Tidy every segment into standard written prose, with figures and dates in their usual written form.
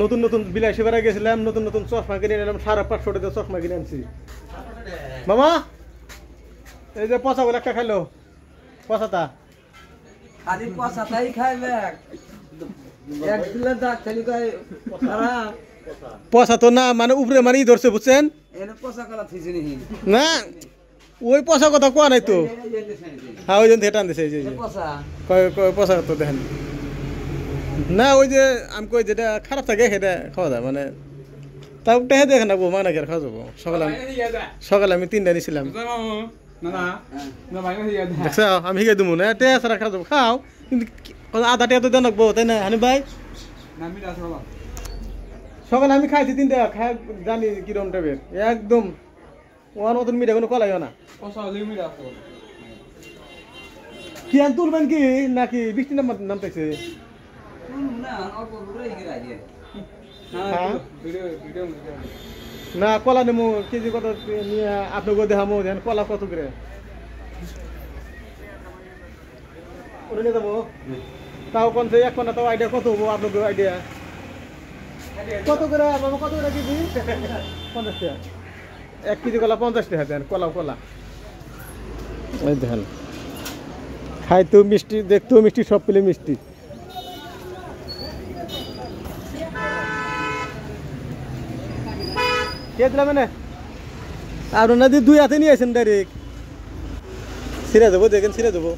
নতুন নতুন বিলাসী বেড়া গেছিলাম, নতুন নতুন চশমা কিনে নিলাম, 550 টাকা চশমা কিনে আনছি। মামা এই যে পচাগুলো একটা খাইলো, পচাটা খালি পচাটাই খাইবে এক দিলে দাগ খালি কয় পচা তো না, মানে উপরে মানে ই ধরছে বুঝছেন এনে পচা কলা থিছে নি না, ওই পচা কথা কোয়া নাই তো। হ্যাঁ ওই জন্য হেটান দিছে, এই যে পচা পচা তো দেখেন না, ওই যে আমি কই যেটা খারাপ থাকে সেটা খাওয়া যায়, মানে তাও টেহে দেখেন না মানা কি আর খাওয়া যাবো। সকালে আমি 3টা নিছিলাম, দেখছ আমি শিখাই দেবো না, টেহা ছাড়া খাওয়া যাবো, খাও কিন্তু আধা টেহা তো দেন রাখবো, তাই না হানি ভাই? সকালে আমি খাইছি 3টা, খাই জানি কিরম টাইপের, একদম ওয়ার মতন মিঠা, কোনো কলাইও না। কি আন তুলবেন কি নাকি বৃষ্টি নামতেছে? না কলা নেমু কেজি কত নিয়ে আপনাকে দেখামো, দেন কলা কত করে নিয়ে যাবো, তাও কোন এক কোনা, তাও আইডিয়া কত হবো আপনাকে? আইডিয়া কত করে বাবা, কত করে কেজি? 50 টাকা 1 কেজি কলা, 50 টাকা দেন। কলা ওই দেখেন, খাইতেও মিষ্টি, দেখতেও মিষ্টি, সব পেলে মিষ্টি। কে দিলাম মানে আপনার নদী 2 হাতে নিয়ে আসেন, ডাইরেক্ট ছিঁড়ে দেবো, দেখেন ছিঁড়ে দেবো।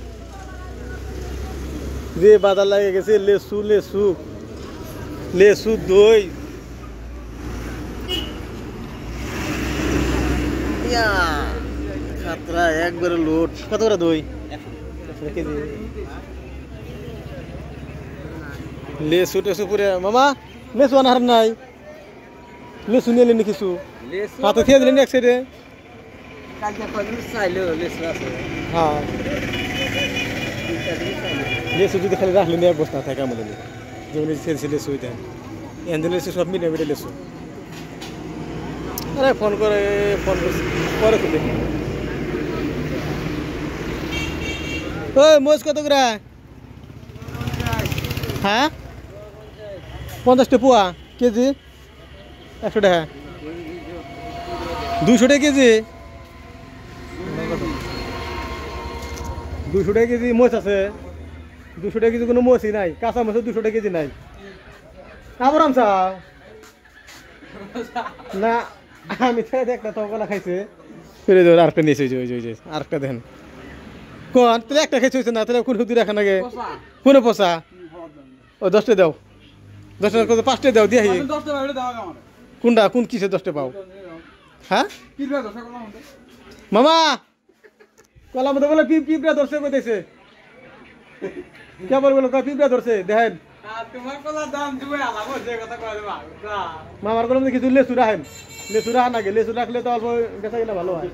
যে বাজার লাগে গেছে, লেসু দই, খাতরা একবারে লোড। কত করে দই? কেজি। লেসু টেসু পুরে মামা, লেসু আনার নাই, লেসু নিয়ে এলেন কিছু হাতে খেয়ে দিলেন এক সাইডে। হ্যাঁ লেসু যদি খালি রাখলেন এক বস্তা থাকে আমাদের, যেমন ছেড়েছে লেসু ওইটা এনজেল লেসু, সব মিলে মিলে লেসু। আরে ফোন করে তুলে। ওই মোজ কত করে? হ্যাঁ 50 টাকা পোয়া, কেজি 100 টাকা, 200 টাকা কেজি, 200 টাকা কেজি মোচ আছে। 200 টাকা কেজি কোনো মোচই নাই, কাঁচা মোচ 200 টাকা কেজি নাই। আবার আমসা না, আমি একটা তবলা খাইছে, ফিরে যাবে আরেকটা নিয়েছে, ওই আরেকটা দেখেন। কোন তাহলে একটা খাইছে না, তাহলে কোন হুদি রাখা নাকি? কোনে পচা? ও 10 টাকা দাও, 10 টাকা 5 টাকা দাও, দিয়ে কোনটা কোন কিসে 10 টাকা পাও? হ্যাঁ মামা কলা মতো বলে পিঁপড়া ধরছে, কইতেছে কেবল বলে পিঁপড়া ধরছে, দেখেন মামার কলম কিছু লেসু রাখেন, লেসু রাখা নাকি? লেসু রাখলে তো অল্প বেচা গেলে ভালো হয়।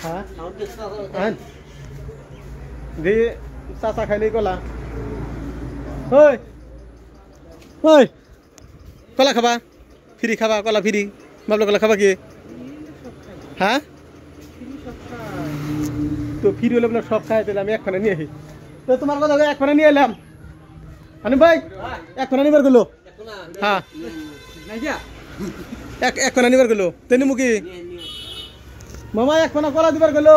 হ্যাঁ দিয়ে চাচা খাইলেই কলা। ওই ওই কলা খাবা? ফ্রি খাবা? কলা ফ্রি? বাবলা কলা খাবা কি? হ্যাঁ তো ফ্রি হলে আপনার সব খাই দিলাম, আমি 1 খানা নিয়ে আসি। তো তোমার কথা 1 খানা নিয়ে এলাম, আনি ভাই 1 খানা নিবার গেলো। হ্যাঁ 1 খানা নিবার গেলো, তেনি মুখি মামা 1 খানা কলা দিবার গেলো।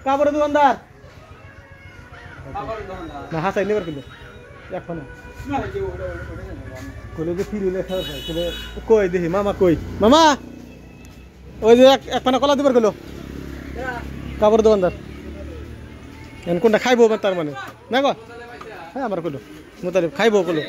কাপড়ের দোকানদার না, হাসাই নিবার গেলো 1 খানা কলে যে ফিরে লেখা হয়, কই দেখি মামা কই? মামা ওই যে 1 খানা কলা দিবার গেলো কাপড়ের দোকানদার, কোনটা খাইবো তার মানে না গো? হ্যাঁ আমার কইলো মোতালিব খাইবো কলো।